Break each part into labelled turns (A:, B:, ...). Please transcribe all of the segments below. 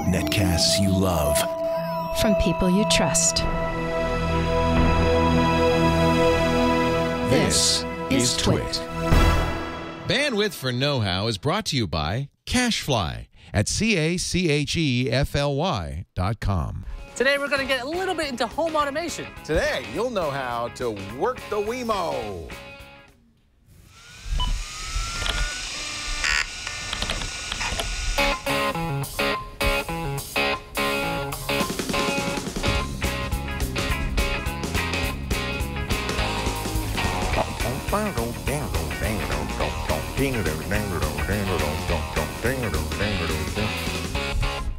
A: Netcasts you love.
B: From people you trust.
A: This is Twit.
C: Bandwidth for Know-How is brought to you by CashFly at CACHEFLY.com.
D: Today we're going to get a little bit into home automation.
E: Today, you'll know how to work the WeMo.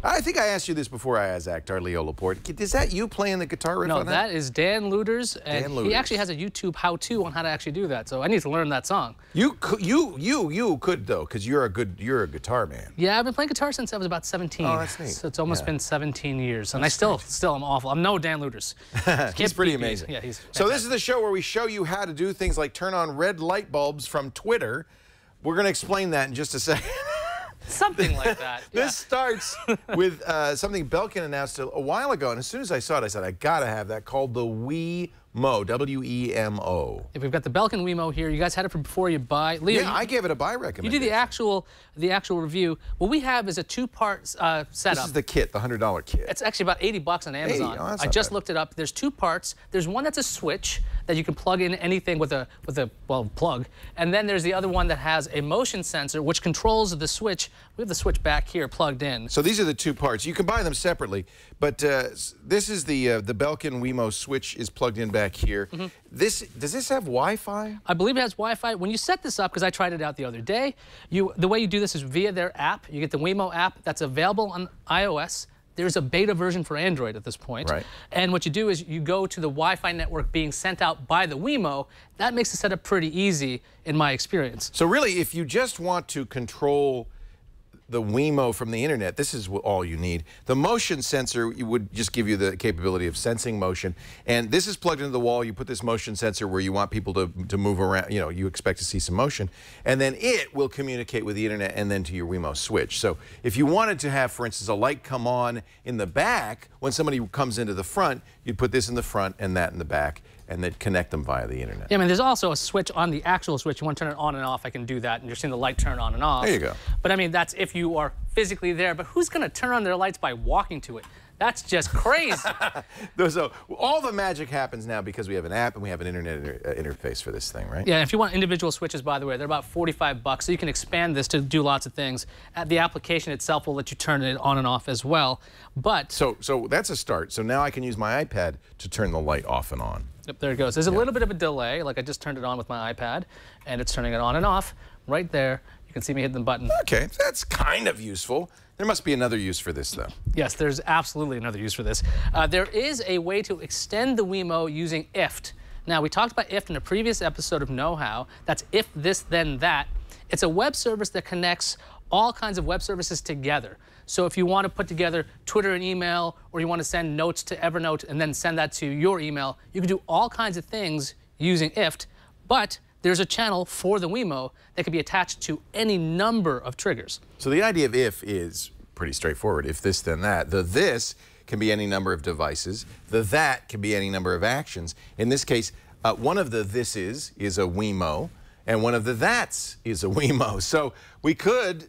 E: I think I asked you this before I asked our Leo Laporte. Is that you playing the guitar riff on that?
D: No, that is Dan Luters, and
E: Dan Luters.
D: He actually has a YouTube how-to on how to actually do that. So I need to learn that song.
E: You could though, because you're a guitar man.
D: Yeah, I've been playing guitar since I was about 17.
E: Oh, that's neat.
D: So it's almost been 17 years, and I still am awful. I'm no Dan Luters.
E: He's pretty amazing.
D: Yeah, he's
E: so this is the show where we show you how to do things like turn on red light bulbs from Twitter. We're going to explain that in just a second.
D: Something like that. Yeah.
E: This starts with something Belkin announced a while ago, and as soon as I saw it, I said, I gotta have that, called the WeMo, W-E-M-O.
D: If we've got the Belkin WeMo here, you guys had it from before you buy. Leo,
E: Yeah, I gave it a buy recommendation.
D: You do the actual review. What we have is a two-part setup.
E: This is the kit, the $100 kit.
D: It's actually about 80 bucks on Amazon.
E: 80? Oh, that's
D: I
E: not
D: just
E: bad.
D: looked it up. There's two parts. There's one that's a switch that you can plug in anything with a plug, and then there's the other one that has a motion sensor which controls the switch. We have the switch back here plugged in.
E: So these are the two parts. You can buy them separately, but this is the Belkin WeMo switch is plugged in back here. Does this have Wi-Fi?
D: I believe it has Wi-Fi. When you set this up, because I tried it out the other day, the way you do this is via their app. You get the WeMo app that's available on iOS. There's a beta version for Android at this point.
E: Right.
D: And what you do is you go to the Wi-Fi network being sent out by the WeMo. That makes the setup pretty easy in my experience.
E: So really, if you just want to control the WeMo from the internet, this is all you need. The motion sensor would just give you the capability of sensing motion, and this is plugged into the wall. You put this motion sensor where you want people to move around, you expect to see some motion, and then it will communicate with the internet and then to your WeMo switch. So if you wanted to have, for instance, a light come on in the back when somebody comes into the front, you'd put this in the front and that in the back, and then connect them via the internet.
D: Yeah, I mean, there's also a switch on the actual switch. You want to turn it on and off, I can do that, and you're seeing the light turn on and off.
E: There you go.
D: But I mean, that's if you are physically there, but who's going to turn on their lights by walking to it? That's just crazy.
E: So all the magic happens now because we have an app and we have an internet interface for this thing, right?
D: Yeah, if you want individual switches, by the way, they're about 45 bucks, so you can expand this to do lots of things. The application itself will let you turn it on and off as well. But
E: So that's a start. So now I can use my iPad to turn the light off and on.
D: Yep, there it goes. There's a little bit of a delay, like I just turned it on with my iPad, and it's turning it on and off right there. You can see me hit the button.
E: Okay, that's kind of useful. There must be another use for this, though.
D: Yes, there's absolutely another use for this. There is a way to extend the WeMo using IFT. Now, we talked about IFT in a previous episode of Know-How. That's if this, then that. It's a web service that connects all kinds of web services together. So if you want to put together Twitter and email, or you want to send notes to Evernote and then send that to your email, you can do all kinds of things using IFT, but there's a channel for the WeMo that can be attached to any number of triggers.
E: So the idea of if is pretty straightforward. If this, then that. The this can be any number of devices. The that can be any number of actions. In this case, one of the thises is a WeMo, and one of the that's is a WeMo. So we could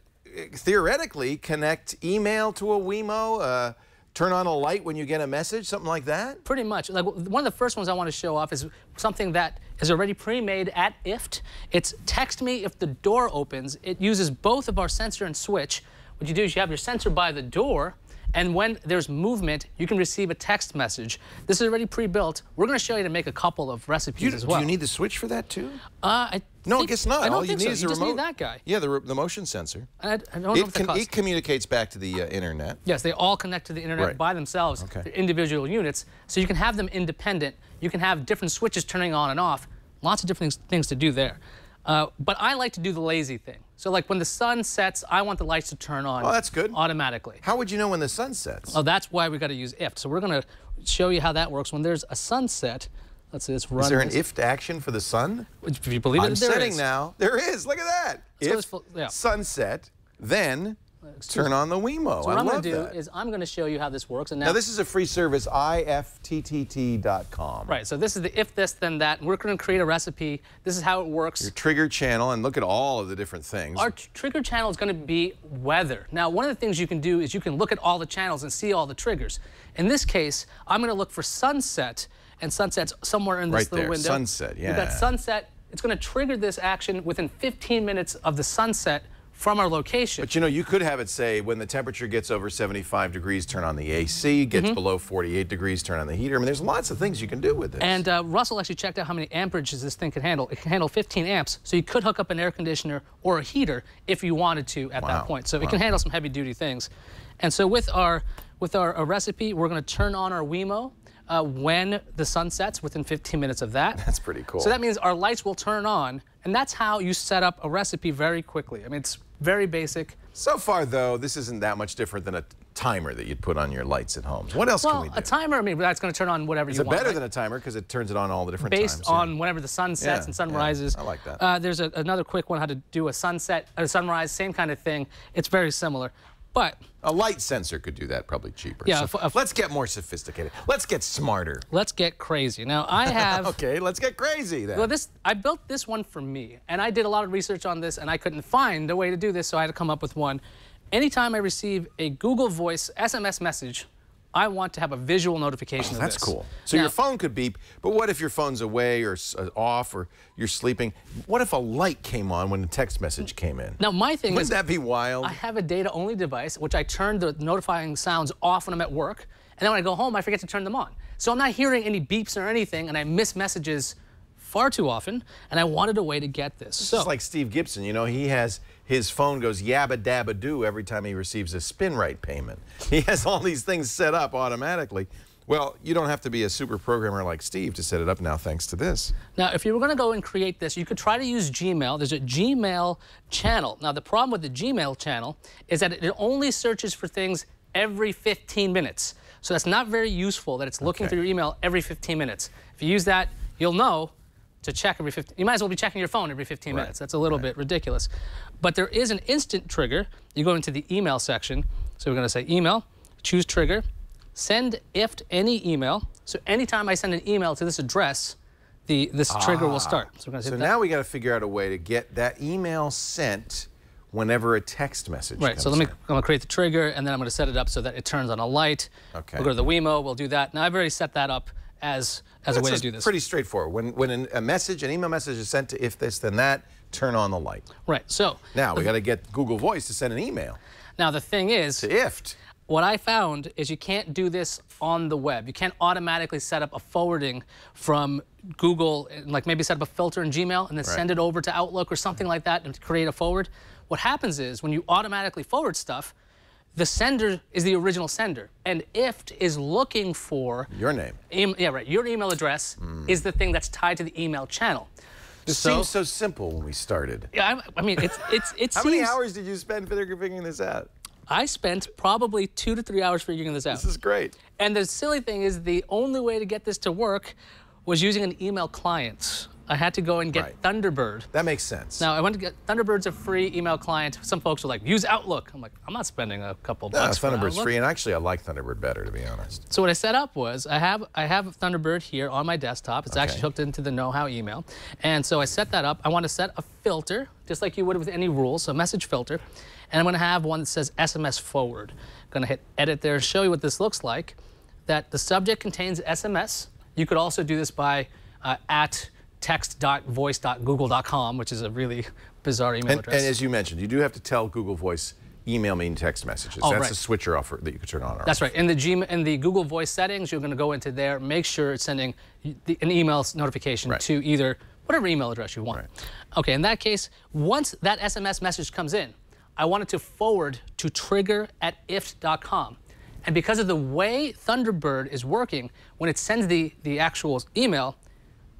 E: theoretically connect email to a WeMo, turn on a light when you get a message, something like that?
D: Pretty much. Like, one of the first ones I want to show off is something that is already pre-made at IFT. It's text me if the door opens. It uses both of our sensor and switch. What you do is you have your sensor by the door, and when there's movement, you can receive a text message. This is already pre-built. We're going to show you to make a couple of recipes as well.
E: Do you need the switch for that too?
D: No,
E: I guess not.
D: I don't
E: All you
D: think
E: need
D: so.
E: is
D: you
E: a
D: just
E: remote.
D: need that guy.
E: Yeah, the motion sensor.
D: I don't know what that costs.
E: It communicates back to the internet.
D: Yes, they all connect to the internet
E: Right.
D: by themselves.
E: Okay.
D: They're individual units, so you can have them independent. You can have different switches turning on and off. Lots of different things to do there. But I like to do the lazy thing. So like when the sun sets, I want the lights to turn on.
E: Oh, that's good.
D: Automatically.
E: How would you know when the sun sets?
D: Oh, that's why we got to use IFT. So we're going to show you how that works. When there's a sunset, let's see, let's run.
E: Is there an
D: this.
E: IFT action for the sun?
D: If you believe it,
E: I'm
D: there
E: setting
D: is.
E: now. There is. Look at that.
D: So
E: If
D: it's yeah.
E: sunset, then turn on the WeMo.
D: So what I'm going to do
E: that.
D: is I'm going to show you how this works. And
E: Now this is a free service, IFTTT.com.
D: Right, so this is the if this then that. We're going to create a recipe. This is how it works.
E: Your trigger channel, and look at all of the different things.
D: Our trigger channel is going to be weather. Now, one of the things you can do is you can look at all the channels and see all the triggers. In this case, I'm going to look for sunset, and sunset's somewhere in this little window.
E: Sunset, yeah.
D: We've got sunset. It's going to trigger this action within 15 minutes of the sunset from our location.
E: But you know, you could have it say when the temperature gets over 75 degrees, turn on the AC, gets below 48 degrees, turn on the heater. I mean, there's lots of things you can do with this.
D: And Russell actually checked out how many amperages this thing can handle. It can handle 15 amps, so you could hook up an air conditioner or a heater if you wanted to at that point. So it can handle some heavy-duty things. And so with our recipe, we're going to turn on our WeMo when the sun sets, within 15 minutes of that.
E: That's pretty cool.
D: So that means our lights will turn on, and that's how you set up a recipe very quickly. I mean, it's very basic.
E: So far, though, this isn't that much different than a timer that you'd put on your lights at home. What else can we do?
D: A timer, I mean, that's going to turn on whatever you want.
E: Is it better than a timer because it turns it on all the different times?
D: Based on whenever the sun sets and sun rises.
E: I like that.
D: There's another quick one, how to do a sunset, a sunrise, same kind of thing. It's very similar. But
E: a light sensor could do that, probably cheaper.
D: Yeah.
E: So let's get more sophisticated. Let's get smarter.
D: Let's get crazy. Now, I have...
E: Okay, let's get crazy then.
D: Well, I built this one for me, and I did a lot of research on this, and I couldn't find a way to do this, so I had to come up with one. Anytime I receive a Google Voice SMS message, I want to have a visual notification of this.
E: That's cool. So now, your phone could beep, but what if your phone's away or off or you're sleeping? What if a light came on when the text message came in?
D: Now, my thing
E: Wouldn't that be wild?
D: I have a data-only device, which I turn the notifying sounds off when I'm at work, and then when I go home, I forget to turn them on. So I'm not hearing any beeps or anything, and I miss messages far too often, and I wanted a way to get this.
E: It's just like Steve Gibson, you know, his phone goes yabba dabba doo every time he receives a spin right payment. He has all these things set up automatically. Well, you don't have to be a super programmer like Steve to set it up now thanks to this.
D: Now, if you were going to go and create this, you could try to use Gmail. There's a Gmail channel. Now, the problem with the Gmail channel is that it only searches for things every 15 minutes. So that's not very useful that it's looking through your email every 15 minutes. If you use that, you'll know to check every 15. You might as well be checking your phone every 15 minutes. That's a little bit ridiculous. But there is an instant trigger. You go into the email section. So we're going to say email, choose trigger, send if any email. So anytime I send an email to this address, this trigger will start. So we're going to hit that.
E: Now we got to figure out a way to get that email sent whenever a text message comes
D: so I'm going to create the trigger, and then I'm going to set it up so that it turns on a light.
E: Okay.
D: We'll go to the WeMo. We'll do that. Now I've already set that up as a way to do this.
E: Pretty straightforward. When an email message is sent to if this then that, turn on the light.
D: Right. So
E: now we got to get Google Voice to send an email.
D: Now the thing is,
E: to IFT.
D: What I found is you can't do this on the web. You can't automatically set up a forwarding from Google, like maybe set up a filter in Gmail and then send it over to Outlook or something like that and create a forward. What happens is when you automatically forward stuff, the sender is the original sender, and IFT is looking for
E: your name.
D: Your email address is the thing that's tied to the email channel.
E: This seems so simple when we started.
D: Yeah, I mean, it
E: How many hours did you spend figuring this out?
D: I spent probably 2 to 3 hours figuring this out.
E: This is great. And
D: the silly thing is, the only way to get this to work was using an email client. I had to go and get Thunderbird.
E: That makes sense.
D: Now, I went to get Thunderbird's a free email client. Some folks are like, use Outlook. I'm like, I'm not spending a couple bucks for
E: Thunderbird's
D: Outlook.
E: free, and actually I like Thunderbird better, to be honest.
D: So what I set up was, I have Thunderbird here on my desktop. It's actually hooked into the Know How email. And so I set that up. I want to set a filter, just like you would with any rules, so a message filter. And I'm going to have one that says SMS forward. I'm going to hit edit there and show you what this looks like. That the subject contains SMS. You could also do this by at text.voice.google.com, which is a really bizarre email address.
E: And as you mentioned, you do have to tell Google Voice, email me text messages. That's a switcher offer that you could turn on or off.
D: That's right. In the Google Voice settings, you're going to go into there, make sure it's sending an email notification to either whatever email address you want. Okay, in that case, once that SMS message comes in, I want it to forward to trigger@ift.com. And because of the way Thunderbird is working, when it sends the actual email,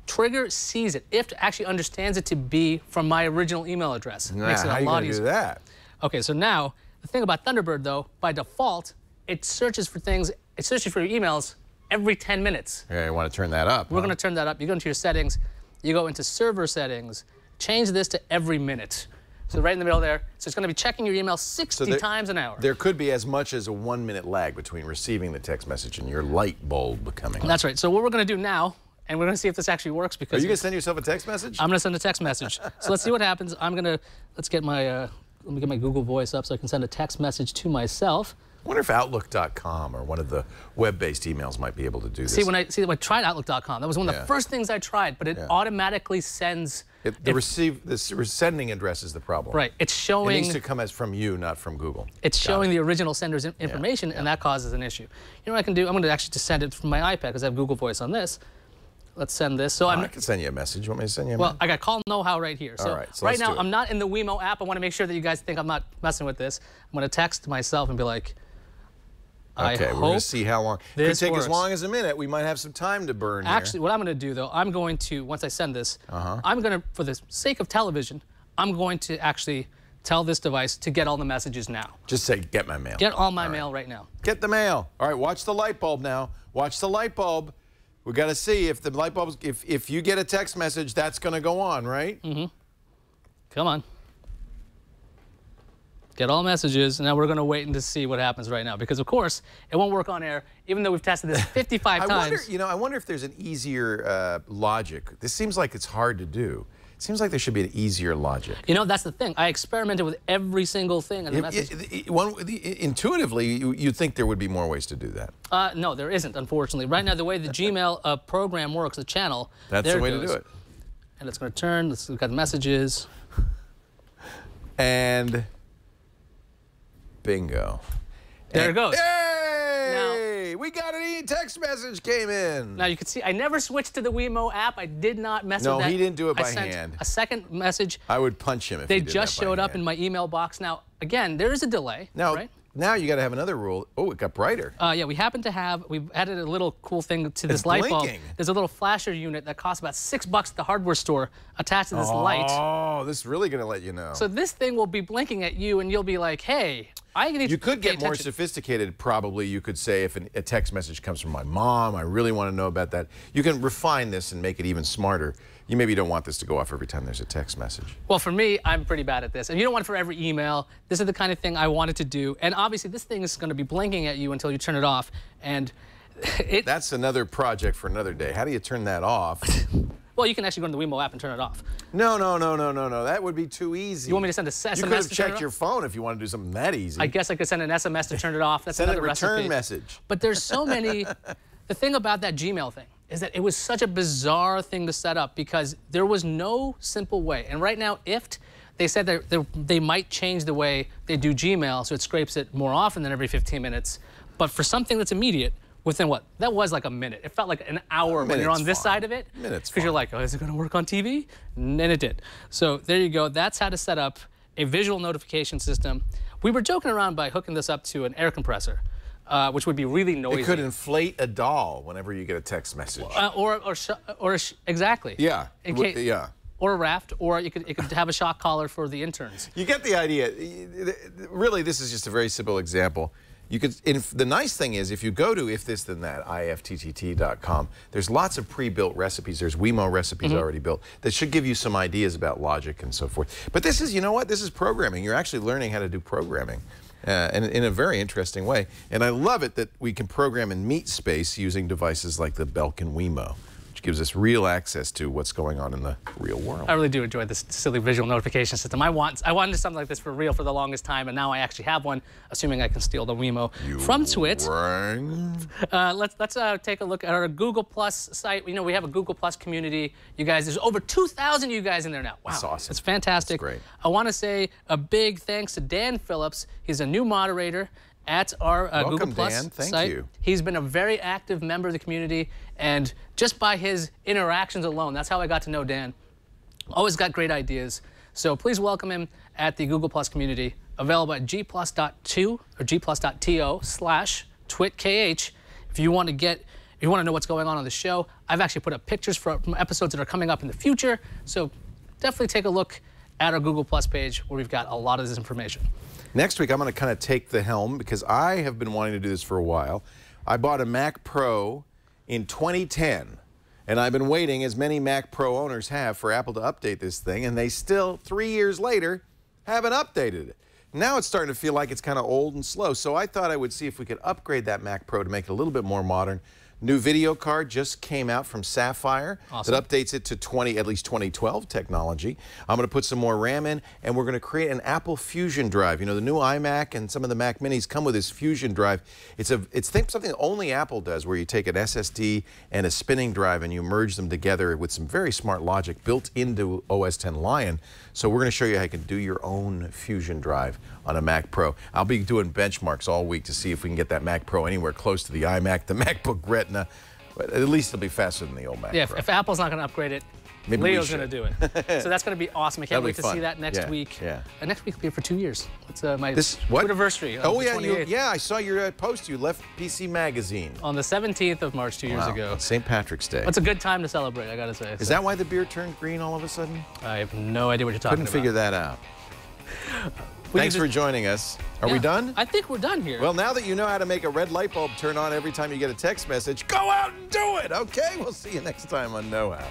D: Trigger sees it. IFT actually understands it to be from my original email address. Makes it a lot easier.
E: Do that?
D: Okay, so now, the thing about Thunderbird, though, by default, it searches for things, it searches for your emails every 10 minutes.
E: Yeah, you want to turn that up.
D: We're going to turn that up. You go into your settings, you go into server settings, change this to every minute. So right in the middle there. So it's going to be checking your email 60 times an hour.
E: There could be as much as a 1-minute lag between receiving the text message and your light bulb coming on.
D: That's right. So what we're going to do now, and we're going to see if this actually works, because...
E: Are you going to send yourself a text message?
D: I'm going to send a text message. So let's see what happens. I'm going to... Let's get my... let me get my Google Voice up so I can send a text message to myself.
E: I wonder if Outlook.com or one of the web-based emails might be able to do this.
D: See, when I tried Outlook.com, that was one of the first things I tried, but it automatically sends...
E: the sending address is the problem.
D: Right. It's showing...
E: It needs to come as from you, not from Google.
D: It's showing the original sender's information, and that causes an issue. You know what I can do? I'm going to actually just send it from my iPad because I have Google Voice on this. Let's send this. So I
E: can send you a message. You want me to send you a message?
D: Well, I got Call Know How right here. So,
E: all right, so
D: right now, I'm not in the WeMo app. I want to make sure that you guys think I'm not messing with this. I'm going to text myself and be like,
E: okay, we're going to see how long. It could take as long as a minute. We might have some time to burn here.
D: Actually, what I'm going to do, though, I'm going to, once I send this, I'm going to, for the sake of television, I'm going to actually tell this device to get all the messages now.
E: Just say, get my mail.
D: Get all my mail right now.
E: Get the mail. All right, watch the light bulb now. Watch the light bulb. We got to see if the light bulb, if you get a text message, that's going to go on, right?
D: Mm-hmm. Come on. Get all messages, and now we're going to wait and to see what happens right now, because of course it won't work on air, even though we've tested this 55 times.
E: I wonder if there's an easier logic. This seems like it's hard to do. It seems like there should be an easier logic.
D: You know, that's the thing. I experimented with every single thing in the message.
E: Intuitively, you'd think there would be more ways to do that.
D: No, there isn't, unfortunately. Right now, the way the Gmail program works, the channel,
E: that's the way to do it.
D: And it's going to turn. We've got the messages.
E: And bingo.
D: There it goes.
E: Yay! We got an e-text message came in.
D: Now you can see I never switched to the WeMo app. I did not mess with that.
E: No, he didn't do it by
D: hand.
E: hand.
D: A second message.
E: I would punch him if he did that by hand.
D: They just showed up in my email box. Now, again, there is a delay.
E: Now you got to have another rule. Oh, it got brighter.
D: Yeah, we've added a little cool thing to this light bulb. There's a little flasher unit that costs about $6 at the hardware store attached to this light.
E: Oh, this is really going to let you know.
D: So this thing will be blinking at you, and you'll be like, hey,
E: you could get more sophisticated, probably. You could say, if a text message comes from my mom, I really want to know about that. You can refine this and make it even smarter. You maybe don't want this to go off every time there's a text message.
D: Well, for me, I'm pretty bad at this. And you don't want it for every email. This is the kind of thing I wanted to do. And obviously, this thing is going to be blinking at you until you turn it off. And
E: that's another project for another day. How do you turn that off?
D: Well, you can actually go to the WeMo app and turn it off.
E: No. That would be too easy.
D: You want me to send a SMS?
E: You could have checked your phone if you want to do something that easy.
D: I guess I could send an SMS to turn it off. That's another recipe.
E: Send a return message.
D: But there's so many. The thing about that Gmail thing is that it was such a bizarre thing to set up because there was no simple way. And right now, IFTTT, they said that they might change the way they do Gmail so it scrapes it more often than every 15 minutes. But for something that's immediate, within what? That was like a minute. It felt like an hour when you're on this side of it. Because you're like, oh, is it going to work on TV? And it did. So there you go. That's how to set up a visual notification system. We were joking around by hooking this up to an air compressor, which would be really noisy.
E: It could inflate a doll whenever you get a text message.
D: Exactly.
E: Yeah.
D: Yeah. Or a raft, or it could have a shock collar for the interns.
E: You get the idea. Really, this is just a very simple example. The nice thing is, if you go to IFTTT, IFTTT.com, there's lots of pre-built recipes. There's WeMo recipes already built that should give you some ideas about logic and so forth. But this is, you know what? This is programming. You're actually learning how to do programming in a very interesting way. And I love it that we can program in meat space using devices like the Belkin WeMo, which gives us real access to what's going on in the real world.
D: I really do enjoy this silly visual notification system. I wanted something like this for real for the longest time, and now I actually have one, assuming I can steal the WeMo from Twit. Let's take a look at our Google Plus site. You know, we have a Google Plus community. You guys, there's over 2,000 of you guys in there now. Wow,
E: that's awesome.
D: It's fantastic.
E: That's great.
D: I want to say a big thanks to Dan Phillips. He's a new moderator at our Google Plus
E: Dan. Thank
D: site.
E: you.
D: He's been a very active member of the community, and just by his interactions alone, that's how I got to know Dan. Always got great ideas. So please welcome him at the Google Plus community, available at gplus.to or gplus.to/twitkh. If you want to know what's going on the show, I've actually put up pictures from episodes that are coming up in the future. So definitely take a look at our Google Plus page where we've got a lot of this information.
E: Next week, I'm going to kind of take the helm because I have been wanting to do this for a while. I bought a Mac Pro in 2010, and I've been waiting, as many Mac Pro owners have, for Apple to update this thing, and they still, 3 years later, haven't updated it. Now it's starting to feel like it's kind of old and slow. So I thought I would see if we could upgrade that Mac Pro to make it a little bit more modern. New video card just came out from Sapphire.
D: Awesome.
E: That updates it to at least 2012 technology. I'm going to put some more RAM in, and we're going to create an Apple Fusion drive. You know, the new iMac and some of the Mac Minis come with this Fusion drive. It's something only Apple does, where you take an SSD and a spinning drive and you merge them together with some very smart logic built into OS X Lion. So we're going to show you how you can do your own Fusion drive on a Mac Pro. I'll be doing benchmarks all week to see if we can get that Mac Pro anywhere close to the iMac, the MacBook Retina, but at least it'll be faster than the old Mac Pro.
D: If Apple's not going to upgrade it,
E: Maybe
D: Leo's going to do it. So that's going to be awesome. I can't wait to see that next week.
E: Yeah.
D: Next week will be for 2 years. It's my
E: what?
D: anniversary.
E: Oh,
D: the
E: yeah.
D: 28th.
E: I saw your post. You left PC Magazine.
D: On the 17th of March 2 years ago.
E: St. Patrick's Day.
D: It's a good time to celebrate, I got to say.
E: Is that why the beer turned green all of a sudden?
D: I have no idea what you're talking about.
E: Couldn't figure that out. Thanks for joining us. Are we done?
D: I think we're done here.
E: Well, now that you know how to make a red light bulb turn on every time you get a text message, go out and do it, okay? We'll see you next time on Know How.